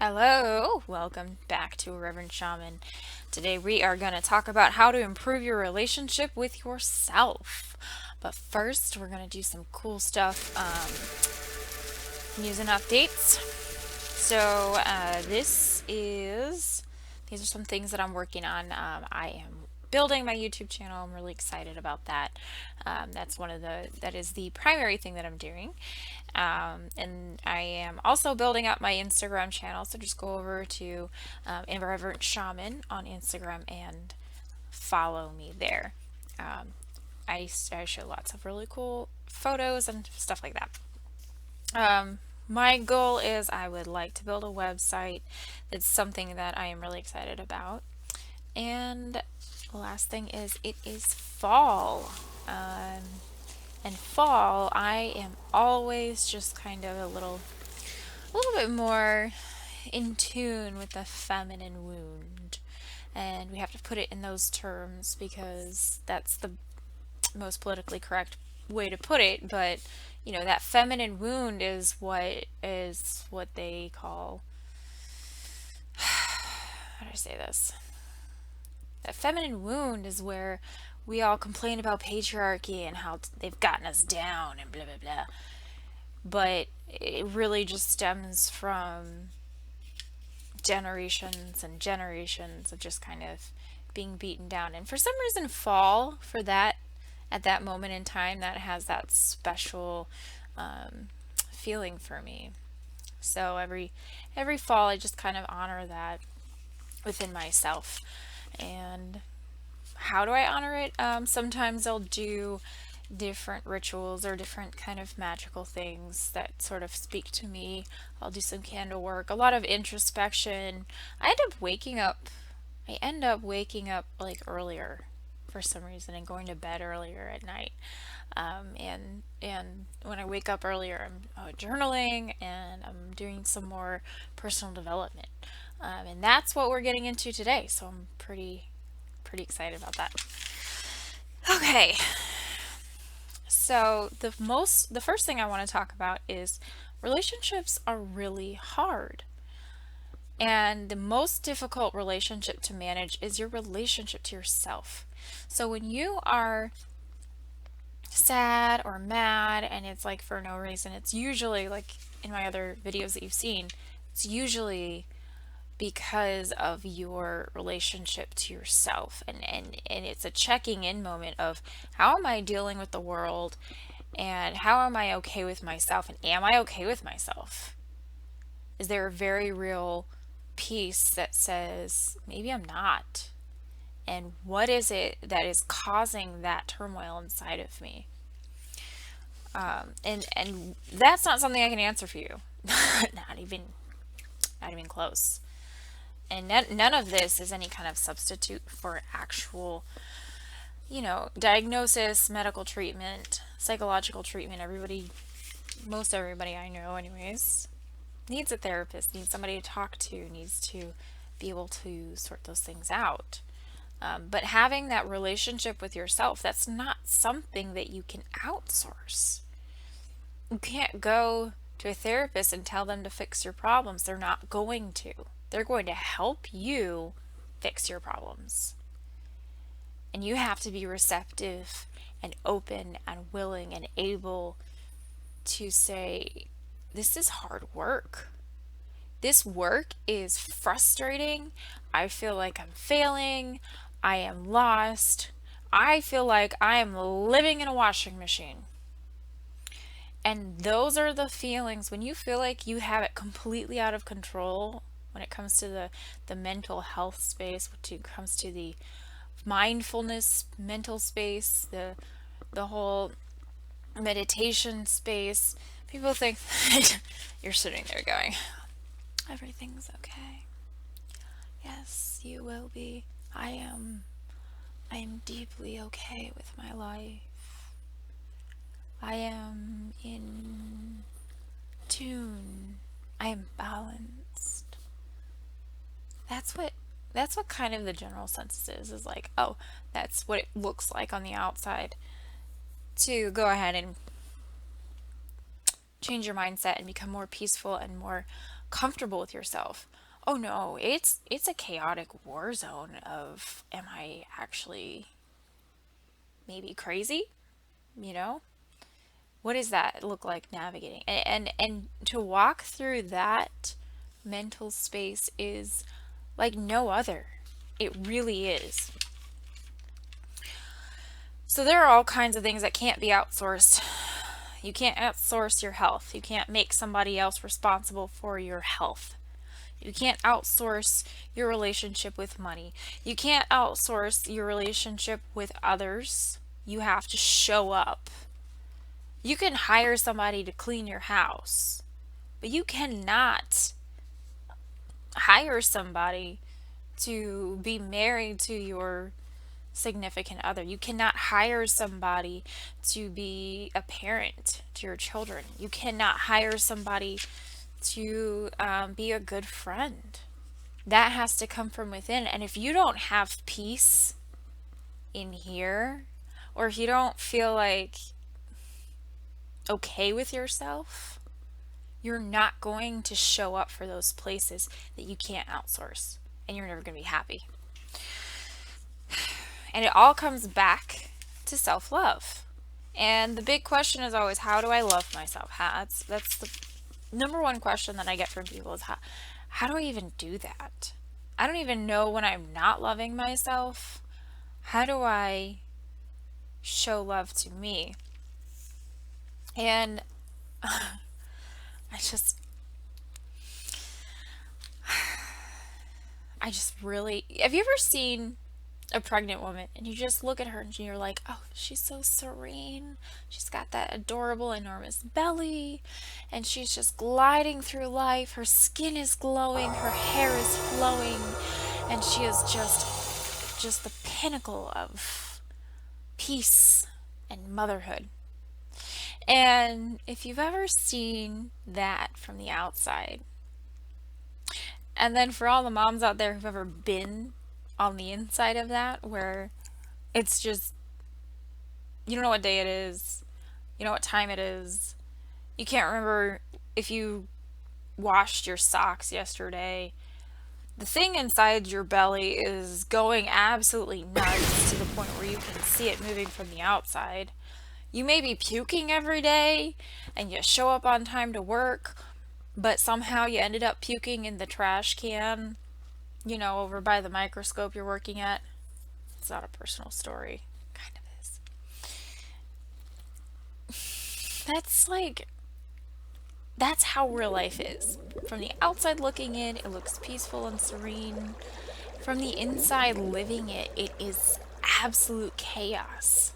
Hello, welcome back to Irreverentshaman. Today we are going to talk about how to improve your relationship with yourself. But first, we're going to do some cool stuff, news and updates. So, these are some things that I'm working on. I am building my YouTube channel. I'm really excited about that. That is the primary thing that I'm doing. And I am also building up my Instagram channel. So just go over to Irreverentshaman on Instagram and follow me there. Um, I show lots of really cool photos and stuff like that. My goal is I would like to build a website. That's something that I am really excited about. And the last thing is it is fall. Um, and fall, I am always just kind of a little bit more in tune with the feminine wound. And we have to put it in those terms because that's the most politically correct way to put it, but that feminine wound is what they call, how do I say this? That feminine wound is where we all complain about patriarchy and how they've gotten us down and blah blah blah. But it really just stems from generations and generations of just kind of being beaten down. And for some reason, fall for that at that moment in time, that has that special feeling for me. So every fall, I just kind of honor that within myself. And how do I honor it? Sometimes I'll do different rituals or different kind of magical things that sort of speak to me. I'll do some candle work, a lot of introspection. I end up waking up like earlier for some reason and going to bed earlier at night. And when I wake up earlier, I'm journaling and I'm doing some more personal development. And that's what we're getting into today. So I'm pretty excited about that. Okay, so the first thing I want to talk about is relationships are really hard. And the most difficult relationship to manage is your relationship to yourself. So when you are sad or mad and it's like for no reason, it's usually like in my other videos that you've seen, it's usually because of your relationship to yourself, and it's a checking in moment of how am I dealing with the world and how am I okay with myself, and am I okay with myself? Is there a very real piece that says maybe I'm not, and what is it that is causing that turmoil inside of me? And that's not something I can answer for you. Not even close. And none of this is any kind of substitute for actual, diagnosis, medical treatment, psychological treatment. Most everybody I know, anyways, needs a therapist, needs somebody to talk to, needs to be able to sort those things out. But having that relationship with yourself, that's not something that you can outsource. You can't go to a therapist and tell them to fix your problems. They're not going to. They're going to help you fix your problems. And you have to be receptive and open and willing and able to say, this is hard work. This work is frustrating. I feel like I'm failing. I am lost. I feel like I am living in a washing machine. And those are the feelings when you feel like you have it completely out of control when it comes to the mental health space, when it comes to the mindfulness mental space, the whole meditation space. People think you're sitting there going, everything's okay. Yes, you will be. I am deeply okay with my life. I am in tune. I am balanced. That's what kind of the general census is like, oh, that's what it looks like on the outside. To go ahead and change your mindset and become more peaceful and more comfortable with yourself. Oh no, it's a chaotic war zone of, am I actually maybe crazy? You know? What does that look like navigating? And to walk through that mental space is like no other. It really is. So there are all kinds of things that can't be outsourced. You can't outsource your health. You can't make somebody else responsible for your health. You can't outsource your relationship with money. You can't outsource your relationship with others. You have to show up. You can hire somebody to clean your house, but you cannot hire somebody to be married to your significant other. You cannot hire somebody to be a parent to your children. You cannot hire somebody to be a good friend. That has to come from within. And if you don't have peace in here, or if you don't feel like okay with yourself, you're not going to show up for those places that you can't outsource. And you're never going to be happy. And it all comes back to self-love. And the big question is always, how do I love myself? That's the number one question that I get from people is how do I even do that? I don't even know when I'm not loving myself. How do I show love to me? And I just really, have you ever seen a pregnant woman and you just look at her and you're like, oh, she's so serene. She's got that adorable, enormous belly and she's just gliding through life. Her skin is glowing, her hair is flowing, and she is just the pinnacle of peace and motherhood. And if you've ever seen that from the outside, and then for all the moms out there who've ever been on the inside of that, where it's just, you don't know what day it is, you know what time it is, you can't remember if you washed your socks yesterday. The thing inside your belly is going absolutely nuts to the point where you can see it moving from the outside. You may be puking every day and you show up on time to work, but somehow you ended up puking in the trash can, over by the microscope you're working at. It's not a personal story. Kind of is. That's how real life is. From the outside looking in, it looks peaceful and serene. From the inside living it, it is absolute chaos.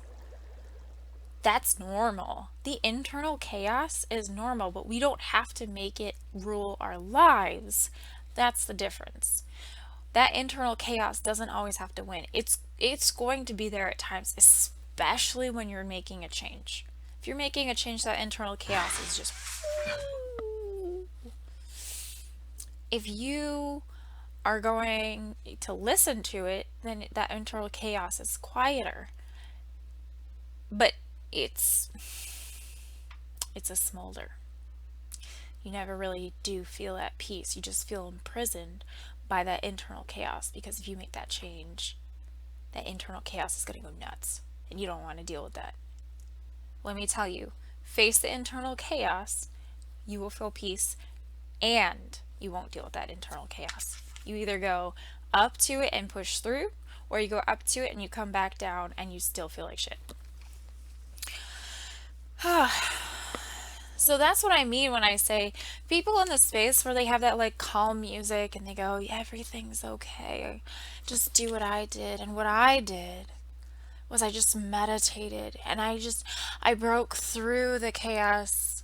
That's normal. The internal chaos is normal, but we don't have to make it rule our lives. That's the difference. That internal chaos doesn't always have to win. It's going to be there at times, especially when you're making a change. If you're making a change, that internal chaos is just... If you are going to listen to it, then that internal chaos is quieter. But it's a smolder. You never really do feel at peace. You just feel imprisoned by that internal chaos, because if you make that change, that internal chaos is going to go nuts and you don't want to deal with that. Let me tell you, face the internal chaos, you will feel peace, and you won't deal with that internal chaos. You either go up to it and push through, or you go up to it and you come back down and you still feel like shit. So that's what I mean when I say people in the space where they have that like calm music and they go, yeah, everything's okay. Just do what I did. And what I did was I just meditated and I broke through the chaos.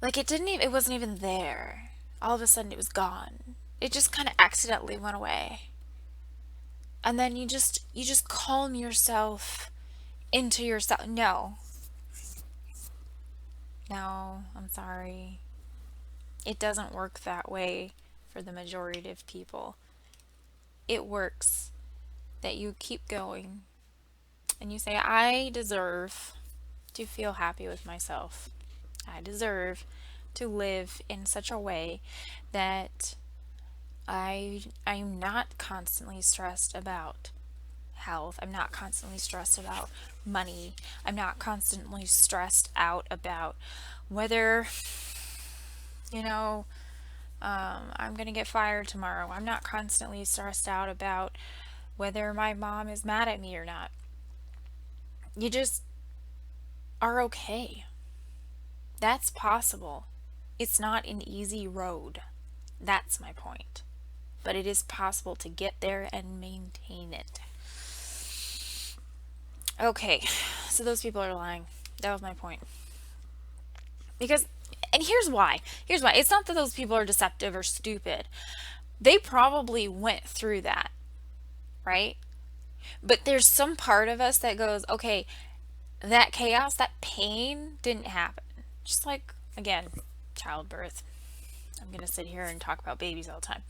Like it wasn't even there. All of a sudden it was gone. It just kind of accidentally went away. And then you just calm yourself into yourself. No, I'm sorry. It doesn't work that way for the majority of people. It works that you keep going and you say, I deserve to feel happy with myself. I deserve to live in such a way that I'm not constantly stressed about health. I'm not constantly stressed about money. I'm not constantly stressed out about whether, you know, I'm gonna get fired tomorrow. I'm not constantly stressed out about whether my mom is mad at me or not. You just are okay. That's possible. It's not an easy road. That's my point. But it is possible to get there and maintain it. Okay, so those people are lying. That was my point. Because, and here's why. Here's why. It's not that those people are deceptive or stupid. They probably went through that, right? But there's some part of us that goes, okay, that chaos, that pain didn't happen. Just like, again, childbirth. I'm going to sit here and talk about babies all the time.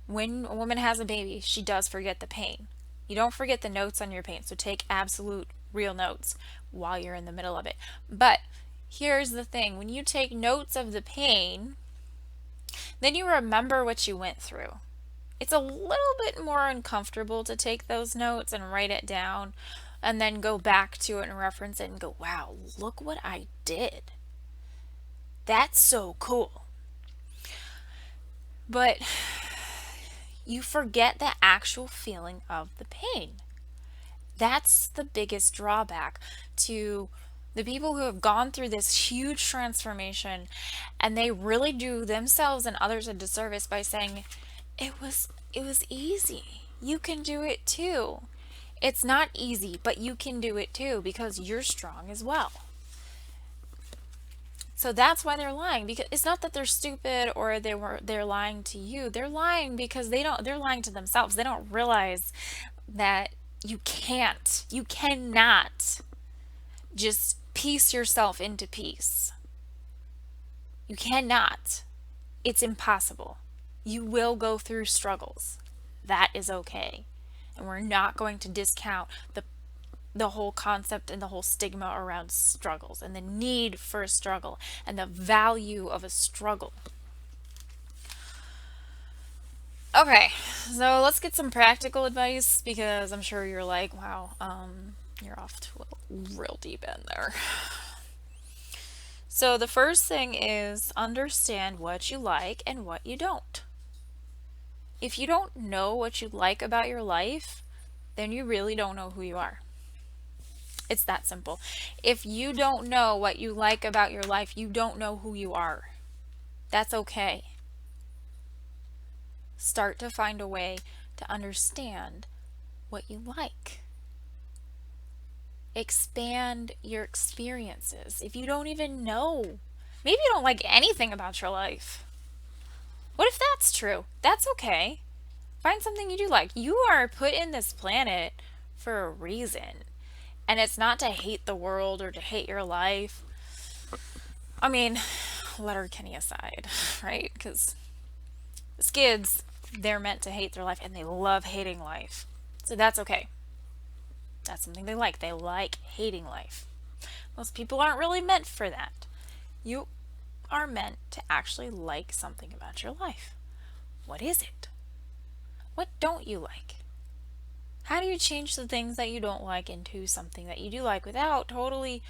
When a woman has a baby, she does forget the pain. You don't forget the notes on your pain, so take absolute real notes while you're in the middle of it. But here's the thing, when you take notes of the pain, then you remember what you went through. It's a little bit more uncomfortable to take those notes and write it down and then go back to it and reference it and go, wow, look what I did. That's so cool. But you forget the actual feeling of the pain. That's the biggest drawback to the people who have gone through this huge transformation, and they really do themselves and others a disservice by saying it was easy. You can do it too. It's not easy, but you can do it too because you're strong as well. So that's why they're lying, because it's not that they're stupid or they're lying to you. They're lying because they're lying to themselves. They don't realize that you cannot just piece yourself into peace. You cannot. It's impossible. You will go through struggles. That is okay. And we're not going to discount the whole concept and the whole stigma around struggles and the need for a struggle and the value of a struggle. Okay, so let's get some practical advice because I'm sure you're like, wow, you're off to a real deep end there. So the first thing is understand what you like and what you don't. If you don't know what you like about your life, then you really don't know who you are. It's that simple. If you don't know what you like about your life, you don't know who you are. That's okay. Start to find a way to understand what you like. Expand your experiences. If you don't even know, maybe you don't like anything about your life. What if that's true? That's okay. Find something you do like. You are put in this planet for a reason. And it's not to hate the world or to hate your life. I mean, Letterkenny aside, right? Because kids, they're meant to hate their life and they love hating life. So that's okay. That's something they like. They like hating life. Most people aren't really meant for that. You are meant to actually like something about your life. What is it? What don't you like? How do you change the things that you don't like into something that you do like without totally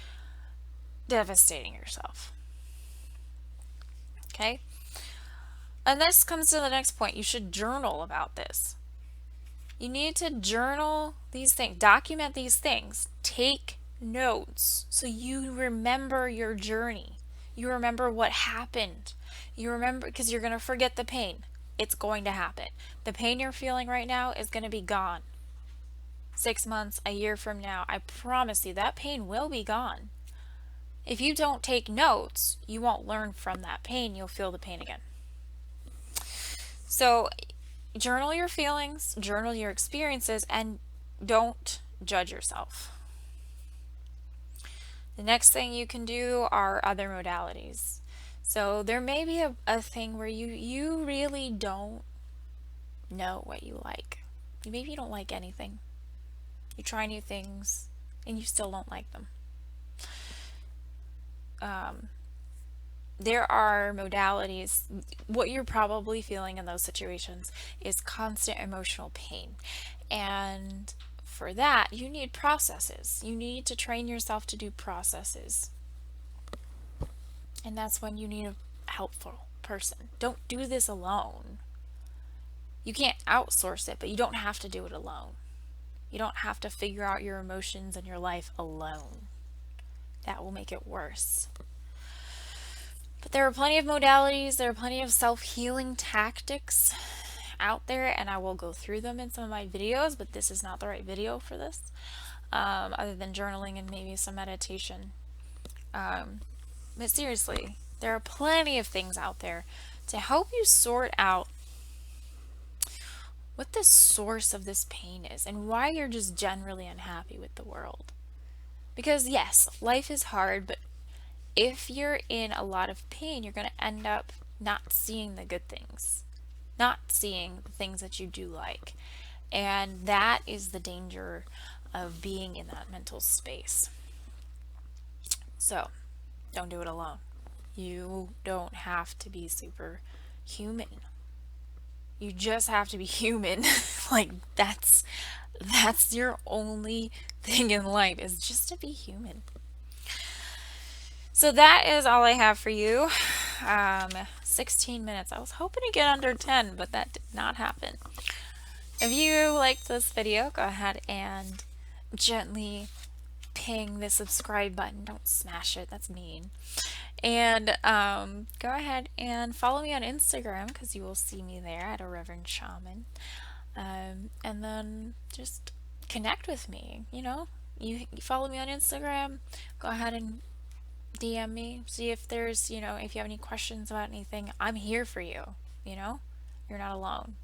devastating yourself? Okay? And this comes to the next point. You should journal about this. You need to journal these things, document these things, take notes so you remember your journey. You remember what happened. You remember, because you're going to forget the pain. It's going to happen. The pain you're feeling right now is going to be gone. 6 months, a year from now, I promise you that pain will be gone. If you don't take notes, you won't learn from that pain. You'll feel the pain again. So journal your feelings, journal your experiences, and don't judge yourself. The next thing you can do are other modalities. So there may be a thing where you really don't know what you like. Maybe you don't like anything. You try new things and you still don't like them. there are modalities. What you're probably feeling in those situations is constant emotional pain. And for that, you need processes. You need to train yourself to do processes. And that's when you need a helpful person. Don't do this alone. You can't outsource it, but you don't have to do it alone. You don't have to figure out your emotions and your life alone. That will make it worse. But there are plenty of modalities, there are plenty of self-healing tactics out there, and I will go through them in some of my videos, but this is not the right video for this, other than journaling and maybe some meditation. But seriously, there are plenty of things out there to help you sort out what the source of this pain is and why you're just generally unhappy with the world. Because yes, life is hard, but if you're in a lot of pain, you're going to end up not seeing the good things, not seeing the things that you do like. And that is the danger of being in that mental space. So, don't do it alone. You don't have to be superhuman. You just have to be human. Like that's your only thing in life, is just to be human. So that is all I have for you. 16 minutes. I was hoping to get under 10, but that did not happen. If you liked this video, go ahead and gently ping the subscribe button. Don't smash it. That's mean. And go ahead and follow me on Instagram, because you will see me there at Irreverentshaman. And then just connect with me. You follow me on Instagram. Go ahead and DM me, see if there's, if you have any questions about anything. I'm here for you. You're not alone.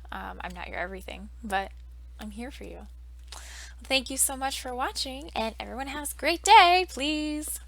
I'm not your everything, but I'm here for you. Thank you so much for watching, and everyone has a great day, please.